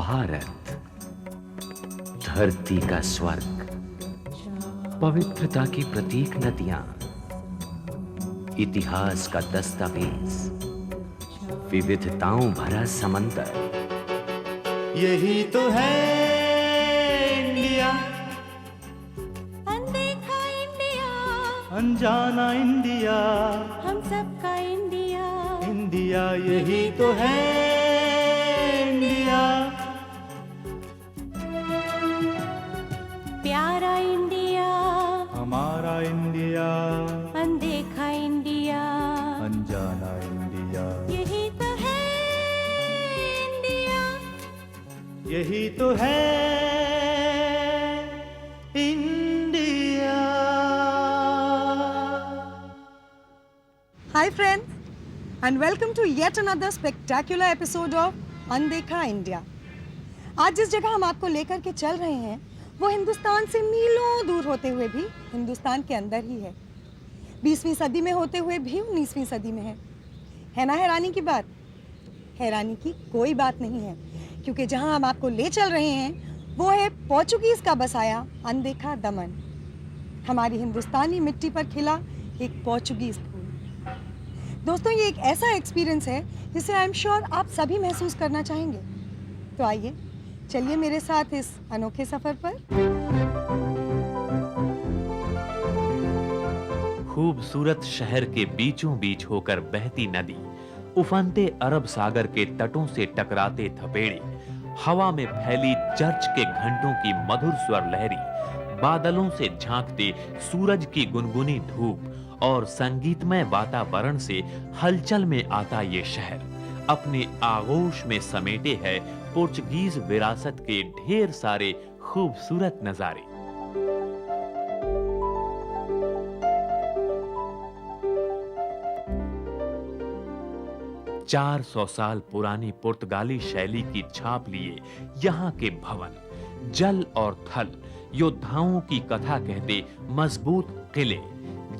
भारत, धरती का स्वर्ग, पवित्रता की प्रतीक नदियां, इतिहास का दस्तावेज, विविधताओं भरा समंदर। यही तो है इंडिया, अनदेखा इंडिया, अनजाना इंडिया, हम सबका इंडिया। इंडिया यही तो है इंडिया, प्यारा इंडिया, हमारा इंडिया, अनदेखा इंडिया, अनजाना इंडिया, यही तो है इंडिया। यही तो है India. Hi friends, and welcome to yet another spectacular episode of अनदेखा इंडिया। आज जिस जगह हम आपको लेकर के चल रहे हैं वो हिंदुस्तान से मीलों दूर होते हुए भी हिंदुस्तान के अंदर ही है। 20वीं सदी में होते हुए भी 19वीं सदी में है ना हैरानी की बात? हैरानी की कोई बात नहीं है, क्योंकि जहां हम आपको ले चल रहे हैं वो है पोर्चुगीज का बसाया अनदेखा दमन। हमारी हिंदुस्तानी मिट्टी पर खिला एक पोर्चुगीज फूल। दोस्तों, ये एक ऐसा एक्सपीरियंस है जिसे आई एम श्योर आप सभी महसूस करना चाहेंगे। तो आइए चलिए मेरे साथ इस अनोखे सफर पर। खूबसूरत शहर के बीचों बीच होकर बहती नदी, उफनते अरब सागर के तटों से टकराते थपेड़े, हवा में फैली चर्च के घंटों की मधुर स्वर लहरी, बादलों से झांकते सूरज की गुनगुनी धूप और संगीतमय वातावरण से हलचल में आता ये शहर अपने आगोश में समेटे है पोर्चुगीज विरासत के ढेर सारे खूबसूरत नजारे। चार 100 साल पुरानी पुर्तगाली शैली की छाप लिए यहाँ के भवन, जल और थल, योद्धाओं की कथा कहते मजबूत किले,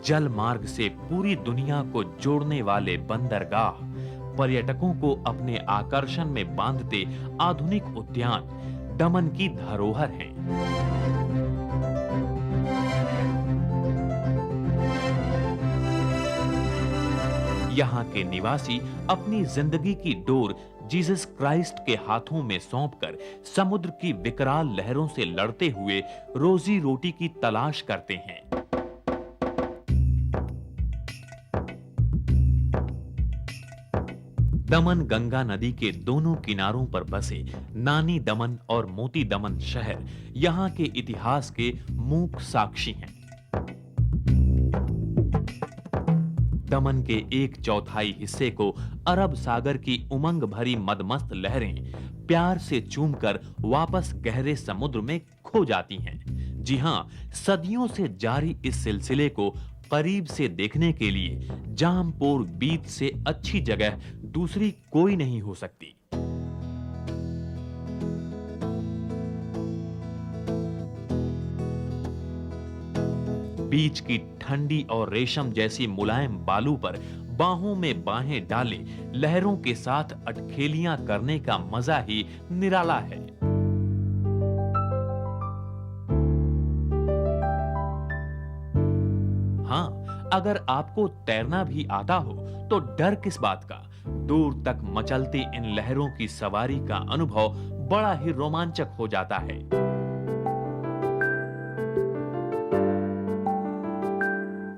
जल मार्ग से पूरी दुनिया को जोड़ने वाले बंदरगाह, पर्यटकों को अपने आकर्षण में बांधते आधुनिक उद्यान दमन की धरोहर हैं। यहाँ के निवासी अपनी जिंदगी की डोर जीसस क्राइस्ट के हाथों में सौंपकर समुद्र की विकराल लहरों से लड़ते हुए रोजी रोटी की तलाश करते हैं। दमन गंगा नदी के दोनों किनारों पर बसे नानी दमन और मोती दमन शहर यहाँ के इतिहास के मूक साक्षी हैं। दमन के 1/4 हिस्से को अरब सागर की उमंग भरी मदमस्त लहरें प्यार से चूमकर वापस गहरे समुद्र में खो जाती हैं। जी हां, सदियों से जारी इस सिलसिले को करीब से देखने के लिए जामपोर बीच से अच्छी जगह दूसरी कोई नहीं हो सकती। बीच की ठंडी और रेशम जैसी मुलायम बालू पर बाहों में बाहें डाले लहरों के साथ अटखेलियां करने का मजा ही निराला है। हाँ, अगर आपको तैरना भी आता हो तो डर किस बात का? दूर तक मचलती इन लहरों की सवारी का अनुभव बड़ा ही रोमांचक हो जाता है।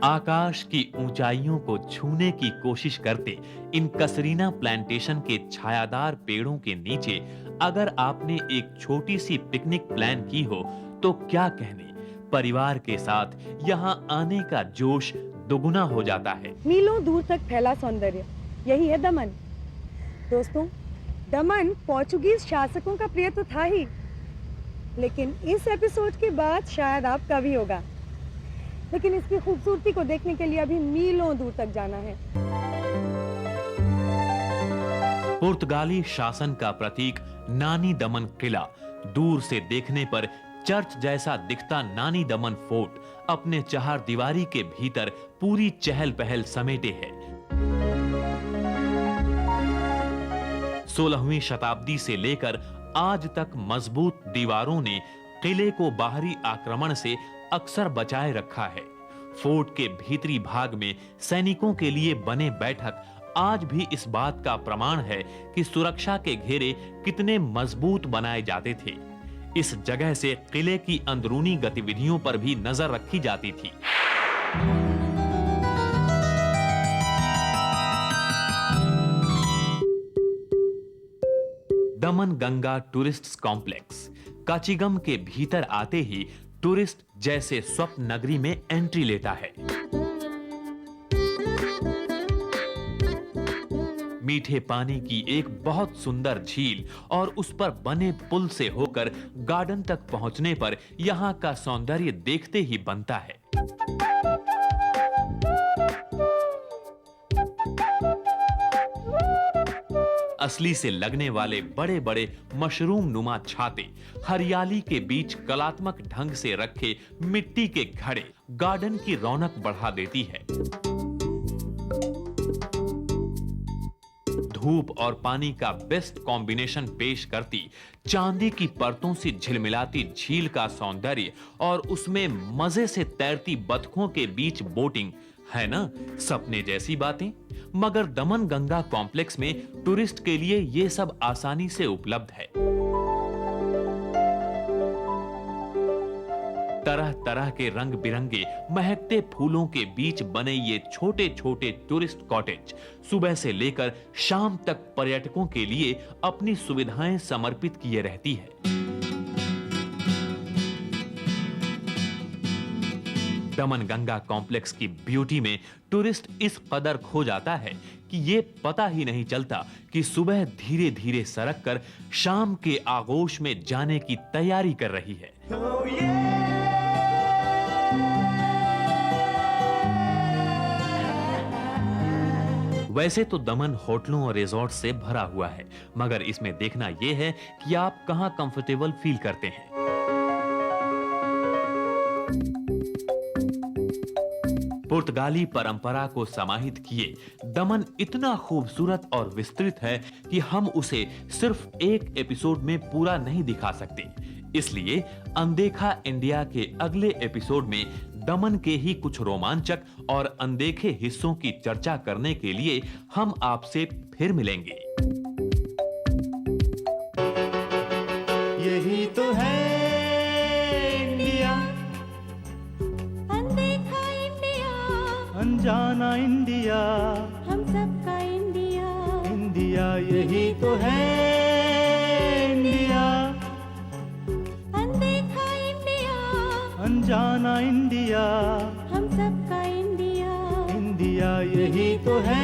आकाश की ऊंचाइयों को छूने की कोशिश करते इन कसरीना प्लांटेशन के छायादार पेड़ों के नीचे अगर आपने एक छोटी सी पिकनिक प्लान की हो तो क्या कहने, परिवार के साथ यहाँ आने का जोश दोगुना हो जाता है। मीलों दूर तक फैला सौंदर्य, यही है दमन। दोस्तों, दमन पोर्चुगीज शासकों का प्रिय तो था ही, लेकिन इस एपिसोड के बाद शायद आपका भी होगा। लेकिन इसकी खूबसूरती को देखने के लिए अभी मीलों दूर तक जाना है। पुर्तगाली शासन का प्रतीक नानी दमन किला, दूर से देखने पर चर्च जैसा दिखता नानी दमन फोर्ट अपने चार दीवारी के भीतर पूरी चहल पहल समेटे है। 16वीं शताब्दी से लेकर आज तक मजबूत दीवारों ने किले को बाहरी आक्रमण से अक्सर बचाए रखा है। फोर्ट के भीतरी भाग में सैनिकों के लिए बने बैठक आज भी इस बात का प्रमाण है कि सुरक्षा के घेरे कितने मजबूत बनाए जाते थे। इस जगह से किले की अंदरूनी गतिविधियों पर भी नजर रखी जाती थी। दमन गंगा टूरिस्ट कॉम्प्लेक्स काचीगम के भीतर आते ही टूरिस्ट जैसे स्वप्न नगरी में एंट्री लेता है। मीठे पानी की एक बहुत सुंदर झील और उस पर बने पुल से होकर गार्डन तक पहुंचने पर यहां का सौंदर्य देखते ही बनता है। असली से लगने वाले बड़े-बड़े मशरूम नुमा छाते, हरियाली के बीच कलात्मक ढंग से रखे मिट्टी के घड़े गार्डन की रौनक बढ़ा देती है। धूप और पानी का बेस्ट कॉम्बिनेशन पेश करती चांदी की परतों से झिलमिलाती झील का सौंदर्य और उसमें मजे से तैरती बतखों के बीच बोटिंग है ना, सपने जैसी बातें। मगर दमन गंगा कॉम्प्लेक्स में टूरिस्ट के लिए यह सब आसानी से उपलब्ध है। तरह तरह के रंग बिरंगे महकते फूलों के बीच बने ये छोटे छोटे टूरिस्ट कॉटेज सुबह से लेकर शाम तक पर्यटकों के लिए अपनी सुविधाएं समर्पित किए रहती है। दमन गंगा कॉम्प्लेक्स की ब्यूटी में टूरिस्ट इस कदर खो जाता है कि ये पता ही नहीं चलता कि सुबह धीरे धीरे सरक कर शाम के आगोश में जाने की तैयारी कर रही है। वैसे तो दमन होटलों और रिजॉर्ट से भरा हुआ है, मगर इसमें देखना यह है कि आप कहां कंफर्टेबल फील करते हैं। पुर्तगाली परंपरा को समाहित किए दमन इतना खूबसूरत और विस्तृत है कि हम उसे सिर्फ एक एपिसोड में पूरा नहीं दिखा सकते। इसलिए अनदेखा इंडिया के अगले एपिसोड में दमन के ही कुछ रोमांचक और अनदेखे हिस्सों की चर्चा करने के लिए हम आपसे फिर मिलेंगे। यही तो है इंडिया, अनदेखा इंडिया, अनजाना इंडिया, हम सबका इंडिया। इंडिया यही तो है इंडिया, अनदेखा इंडिया, अनजाना इंडिया, हम सबका इंडिया। इंडिया यही तो है